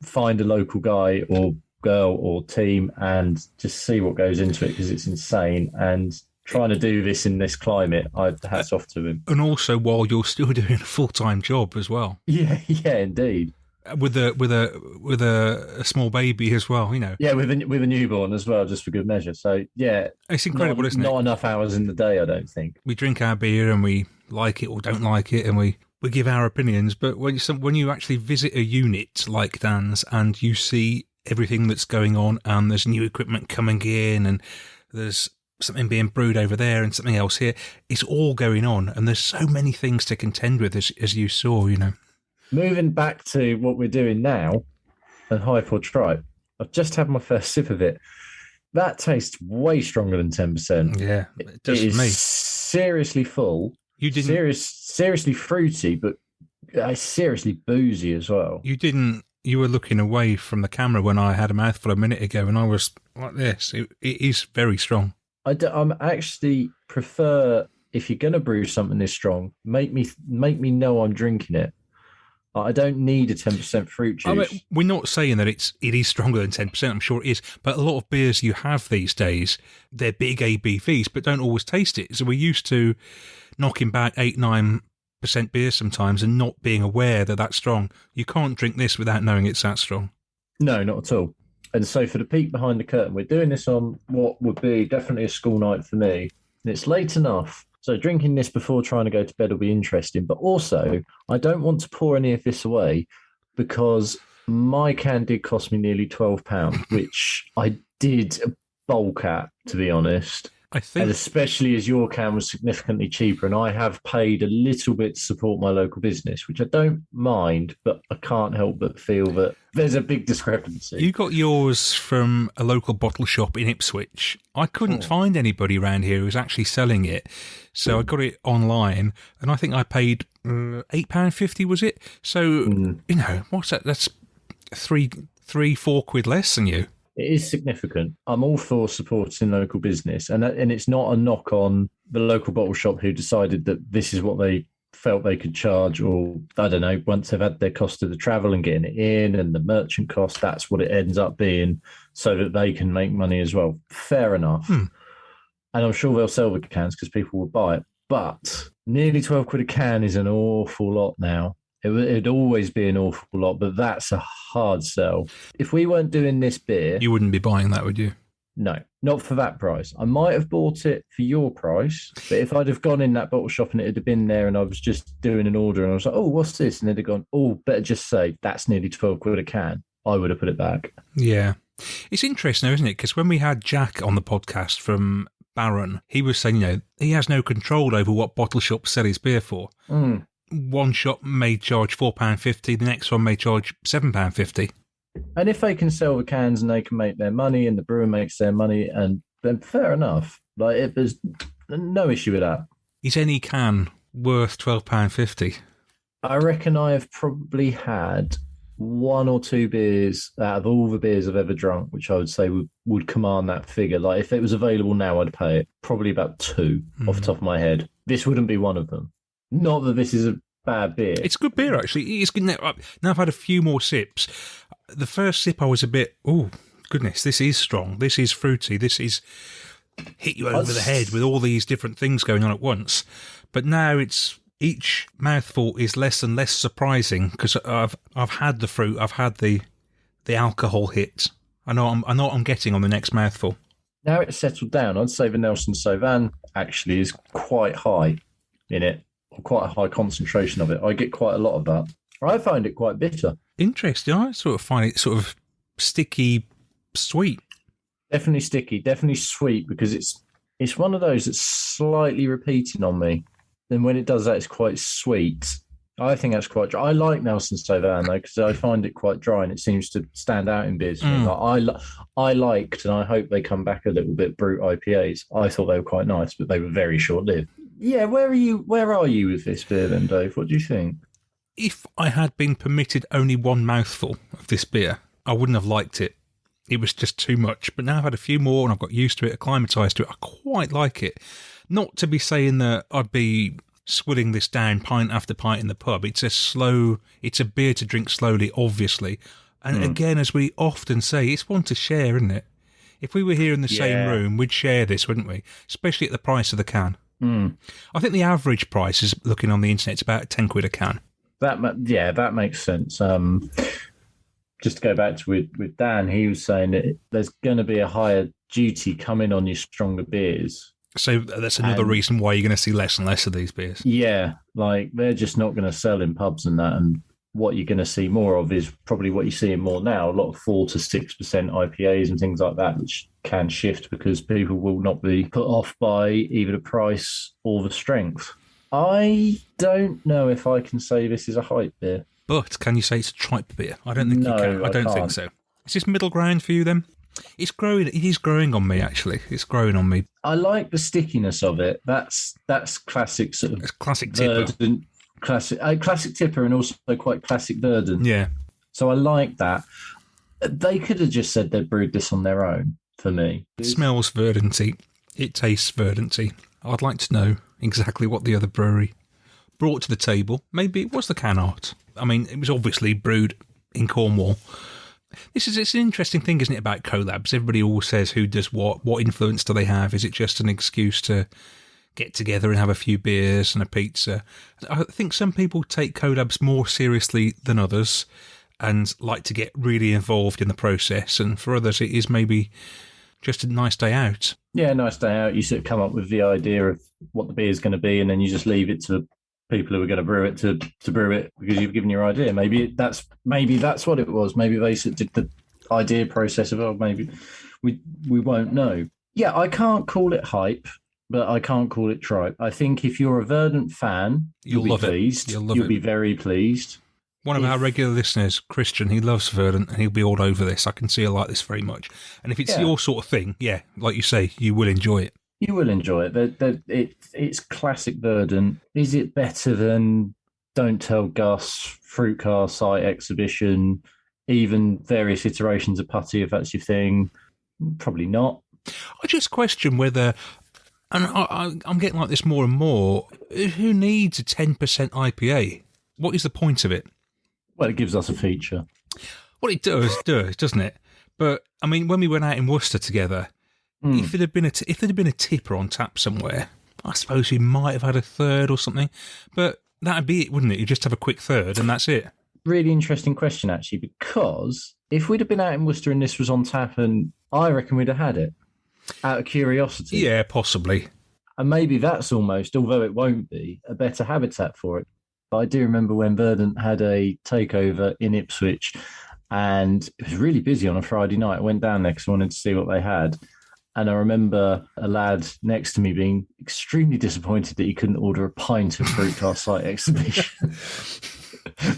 find a local guy or girl or team and just see what goes into it, because it's insane. And trying to do this in this climate, hats off to him. And also while you're still doing a full-time job as well. Yeah, indeed. With a small baby as well, you know. Yeah, with a newborn as well, just for good measure. So yeah, it's incredible, isn't it? Not enough hours in the day, I don't think. We drink our beer and we like it or don't like it, and we give our opinions. But when you actually visit a unit like Dan's and you see everything that's going on, and there's new equipment coming in, and there's something being brewed over there and something else here, it's all going on, and there's so many things to contend with, as you saw, you know. Moving back to what we're doing now, and Hype or Tripe, I've just had my first sip of it. That tastes way stronger than 10%. Yeah, it does for me. Seriously full. You didn't seriously fruity, but seriously boozy as well. You were looking away from the camera when I had a mouthful a minute ago, and I was like this. It is very strong. I'm actually prefer, if you're going to brew something this strong, make me know I'm drinking it. I don't need a 10% fruit juice. I mean, we're not saying that it is stronger than 10%, I'm sure it is, but a lot of beers you have these days, they're big ABVs, but don't always taste it. So we're used to knocking back 8-9% beer sometimes and not being aware that that's strong. You can't drink this without knowing it's that strong. No, not at all. And so for the peek behind the curtain, we're doing this on what would be definitely a school night for me. And it's late enough. So drinking this before trying to go to bed will be interesting. But also, I don't want to pour any of this away, because my can did cost me nearly £12, which I did bulk at, to be honest. I think, and especially as your can was significantly cheaper, and I have paid a little bit to support my local business, which I don't mind, but I can't help but feel that there's a big discrepancy. You got yours from a local bottle shop in Ipswich. I couldn't find anybody around here who was actually selling it, so I got it online, and I think I paid £8.50, was it? So, you know, what's that? That's £4 less than you. It is significant. I'm all for supporting local business, and it's not a knock on the local bottle shop who decided that this is what they felt they could charge, or I don't know, once they've had their cost of the travel and getting it in and the merchant cost, that's what it ends up being, so that they can make money as well. Fair enough. And I'm sure they'll sell the cans because people will buy it. But nearly £12 a can is an awful lot now. It'd always be an awful lot, but that's a hard sell. If we weren't doing this beer... You wouldn't be buying that, would you? No, not for that price. I might have bought it for your price, but if I'd have gone in that bottle shop and it had been there and I was just doing an order and I was like, oh, what's this? And they'd have gone, oh, better just say, that's nearly £12 a can, I would have put it back. Yeah. It's interesting, isn't it? Because when we had Jack on the podcast from Baron, he was saying, you know, he has no control over what bottle shops sell his beer for. One shop may charge £4.50, the next one may charge £7.50. And if they can sell the cans and they can make their money and the brewer makes their money, and then fair enough. Like, there's no issue with that. Is any can worth £12.50? I reckon I have probably had one or two beers out of all the beers I've ever drunk, which I would say would command that figure. Like, if it was available now, I'd pay it. Probably about two off the top of my head. This wouldn't be one of them. Not that this is a bad beer. It's good beer, actually. It's good. Now I've had a few more sips. The first sip, I was a bit, oh, goodness, this is strong. This is fruity. This is hit you over the head with all these different things going on at once. But now each mouthful is less and less surprising, because I've had the fruit, I've had the alcohol hit. I know what I'm getting on the next mouthful. Now it's settled down. I'd say the Nelson Sauvin actually is quite high in it. Quite a high concentration of it. I get quite a lot of that. I find it quite bitter. Interesting. I sort of find it sort of sticky, sweet. Definitely sticky, definitely sweet, because it's one of those that's slightly repeating on me. Then when it does that, it's quite sweet. I think that's quite dry. I like Nelson Sauvin though, because I find it quite dry and it seems to stand out in beers. I liked, and I hope they come back a little bit, Brut IPAs. I thought they were quite nice, but they were very short lived. Yeah, where are you with this beer then, Dave? What do you think? If I had been permitted only one mouthful of this beer, I wouldn't have liked it. It was just too much. But now I've had a few more and I've got used to it, acclimatised to it. I quite like it. Not to be saying that I'd be swilling this down pint after pint in the pub. It's a beer to drink slowly, obviously. And again, as we often say, it's one to share, isn't it? If we were here in the same room, we'd share this, wouldn't we? Especially at the price of the can. I think the average price is, looking on the internet, it's about 10 quid a can. That makes sense. Just to go back to with Dan, he was saying that there's going to be a higher duty coming on your stronger beers. So that's another reason why you're going to see less and less of these beers. Yeah, like they're just not going to sell in pubs and that. And what you're going to see more of is probably what you're seeing more now, a lot of 4 to 6% IPAs and things like that, which can shift because people will not be put off by either the price or the strength. I don't know if I can say this is a hype beer. But can you say it's a tripe beer? I don't think you can. I don't think so. Is this middle ground for you then? It's growing. It is growing on me, actually. It's growing on me. I like the stickiness of it. That's classic sort of... It's classic tipper. Classic tipper and also quite classic Verdant. Yeah. So I like that. They could have just said they brewed this on their own, for me. It smells Verdanty. It tastes Verdanty. I'd like to know exactly what the other brewery brought to the table. Maybe it was the can art. I mean, it was obviously brewed in Cornwall. It's an interesting thing, isn't it, about collabs? Everybody always says who does what influence do they have? Is it just an excuse to get together and have a few beers and a pizza? I think some people take collabs more seriously than others and like to get really involved in the process. And for others, it is maybe just a nice day out. Yeah, nice day out. You sort of come up with the idea of what the beer is going to be, and then you just leave it to people who are going to brew it to brew it because you've given your idea. Maybe that's what it was. Maybe they did the idea process of it. Maybe we won't know. Yeah, I can't call it hype, but I can't call it tripe. I think if you're a Verdant fan, you'll be pleased. You'll be very pleased. One of our regular listeners, Christian, he loves Verdant and he'll be all over this. I can see I like this very much. And if it's your sort of thing, yeah, like you say, you will enjoy it. You will enjoy it. It's classic Verdant. Is it better than Don't Tell Gus, Fruit Car Site Exhibition, even various iterations of Putty, if that's your thing? Probably not. I just question whether, and I'm getting like this more and more, who needs a 10% IPA? What is the point of it? Well, it gives us a feature. Well, it does, doesn't it? But, I mean, when we went out in Worcester together, if there'd been a tipper on tap somewhere, I suppose we might have had a third or something. But that'd be it, wouldn't it? You just have a quick third and that's it. Really interesting question, actually, because if we'd have been out in Worcester and this was on tap, and I reckon we'd have had it out of curiosity. Yeah, possibly. And maybe that's almost, although it won't be, a better habitat for it. But I do remember when Verdant had a takeover in Ipswich, and it was really busy on a Friday night. I went down there because I wanted to see what they had. And I remember a lad next to me being extremely disappointed that he couldn't order a pint of Fruit Car Site Exhibition,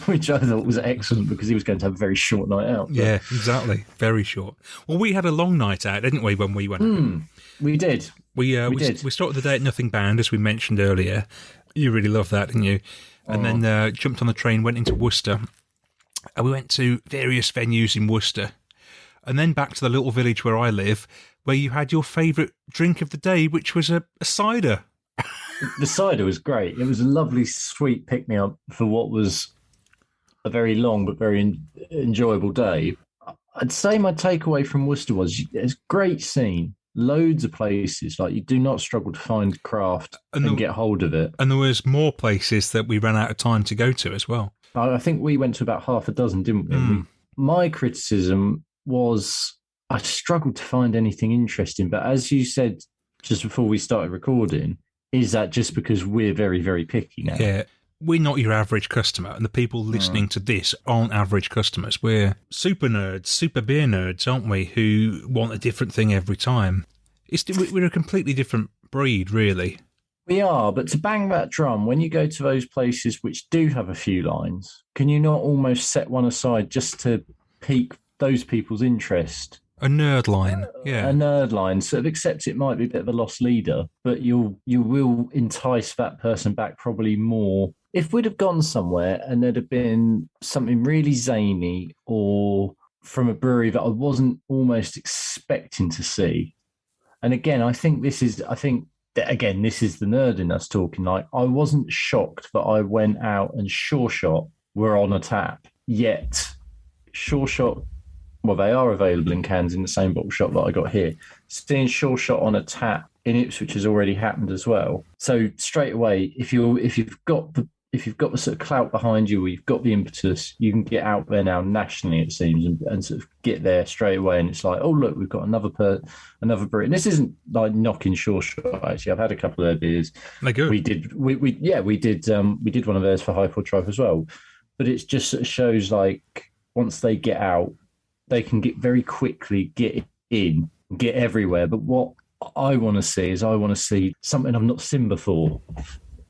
which I thought was excellent because he was going to have a very short night out. Yeah, exactly. Very short. Well, we had a long night out, didn't we, when we went out? We did. We started the day at Nothing Bound, as we mentioned earlier. You really loved that, didn't you? And then jumped on the train, went into Worcester. And we went to various venues in Worcester. And then back to the little village where I live, where you had your favourite drink of the day, which was a cider. The cider was great. It was a lovely, sweet pick-me-up for what was a very long but very enjoyable day. I'd say my takeaway from Worcester was it's a great scene. Loads of places, like you do not struggle to find craft and get hold of it. And there was more places that we ran out of time to go to as well. I think we went to about half a dozen, didn't we? My criticism was I struggled to find anything interesting. But as you said just before we started recording, is that just because we're very, very picky now? Yeah. We're not your average customer, and the people listening to this aren't average customers. We're super nerds, super beer nerds, aren't we, who want a different thing every time. We're a completely different breed, really. We are, but to bang that drum, when you go to those places which do have a few lines, can you not almost set one aside just to pique those people's interest? A nerd line, yeah. A nerd line, sort of accept it might be a bit of a lost leader, but you will entice that person back probably more. If we'd have gone somewhere and there'd have been something really zany or from a brewery that I wasn't almost expecting to see. And again, I think this is the nerd in us talking. Like, I wasn't shocked that I went out and Sure Shot were on a tap, yet Sure Shot, well, they are available in cans in the same bottle shop that I got here. Seeing Sure Shot on a tap in Ipswich has already happened as well. So straight away, if you've got the sort of clout behind you, or you've got the impetus, you can get out there now nationally, it seems, and sort of get there straight away. And it's like, oh look, we've got another brewery. And this isn't like knocking Sure Shot. Actually, I've had a couple of their beers. They're good. We did one of theirs for Hype or Tribe as well. But it just sort of shows like once they get out, they can get everywhere. But what I want to see is something I've not seen before.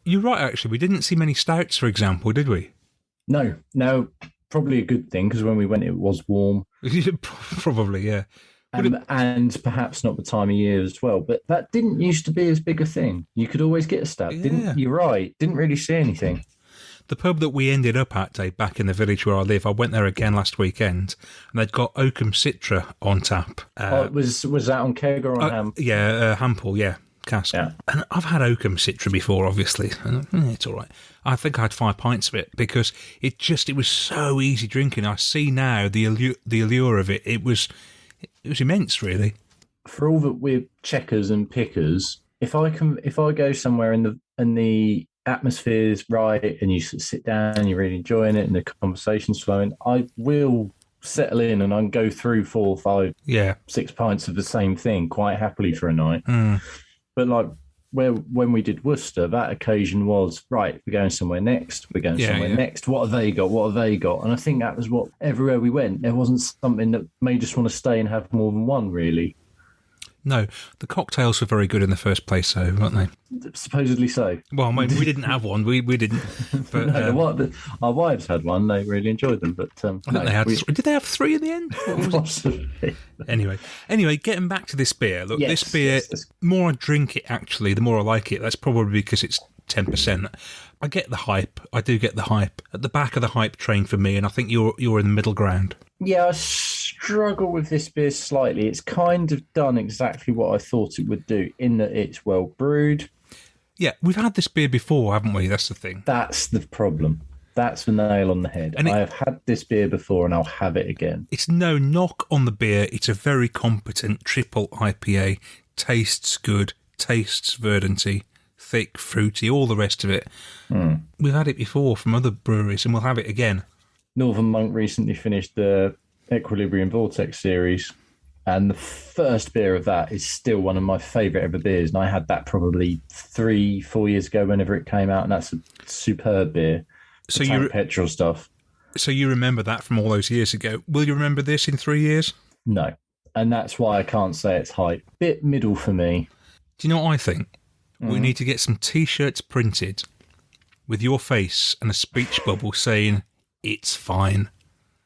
You're right, actually. We didn't see many stouts, for example, did we? No, probably a good thing, because when we went, it was warm. Probably, yeah. And perhaps not the time of year as well. But that didn't used to be as big a thing. You could always get a stout. Yeah. You're right. Didn't really see anything. The pub that we ended up at, Dave, back in the village where I live, I went there again last weekend, and they'd got Oakham Citra on tap. Was that on keg or on ham? Yeah, Hample, yeah, cask. Yeah. And I've had Oakham Citra before, obviously, and it's all right. I think I had 5 pints of it because it was so easy drinking. I see now the allure of it. It was immense, really. For all that we're checkers and pickers, if I go somewhere and the atmosphere's right and you sit down, you're really enjoying it and the conversation's flowing, I will settle in and I'll go through 4, 5, 6 pints of the same thing quite happily for a night. But like when we did Worcester, that occasion was, right, we're going somewhere next, next. What have they got? And I think that was what, everywhere we went, there wasn't something that made us want to stay and have more than one, really. No, the cocktails were very good in the first place, though, weren't they? Supposedly so. Well, we didn't have one. We didn't. But no, our wives had one. They really enjoyed them. But I think they had. Did they have 3 in the end? Possibly. Anyway, getting back to this beer. Look, this beer. The more I drink it, actually, the more I like it. That's probably because it's 10%. I get the hype. I do get the hype. At the back of the hype train for me, and I think you're in the middle ground. Yeah, I struggle with this beer slightly. It's kind of done exactly what I thought it would do, in that it's well brewed. Yeah, we've had this beer before, haven't we? That's the thing. That's the problem. That's the nail on the head. And I have had this beer before and I'll have it again. It's no knock on the beer. It's a very competent triple IPA. Tastes good. Tastes verdanty. Thick, fruity, all the rest of it. We've had it before from other breweries and we'll have it again. Northern Monk recently finished the Equilibrium Vortex series, and the first beer of that is still one of my favourite ever beers, and I had that probably 3-4 years ago whenever it came out, and that's a superb beer. So petrol stuff. So you remember that from all those years ago. Will you remember this in 3 years? No, and that's why I can't say it's hype. Bit middle for me. Do you know what I think? We need to get some T-shirts printed with your face and a speech bubble saying, "It's fine."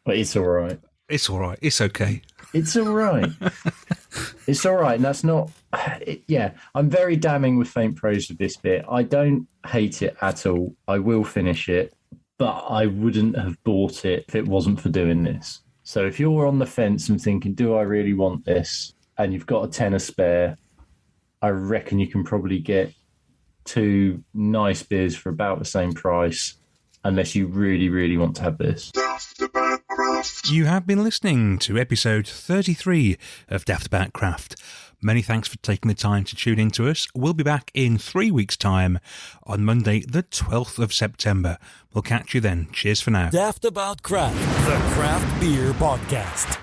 But it's all right. It's all right. It's okay. It's all right. It's all right. And that's not... I'm very damning with faint praise of this bit. I don't hate it at all. I will finish it, but I wouldn't have bought it if it wasn't for doing this. So if you're on the fence and thinking, do I really want this? And you've got a tenner spare, I reckon you can probably get 2 nice beers for about the same price, unless you really, really want to have this. You have been listening to episode 33 of Daftaboutcraft. Many thanks for taking the time to tune in to us. We'll be back in 3 weeks' time on Monday, the 12th of September. We'll catch you then. Cheers for now. Daftaboutcraft, the craft beer podcast.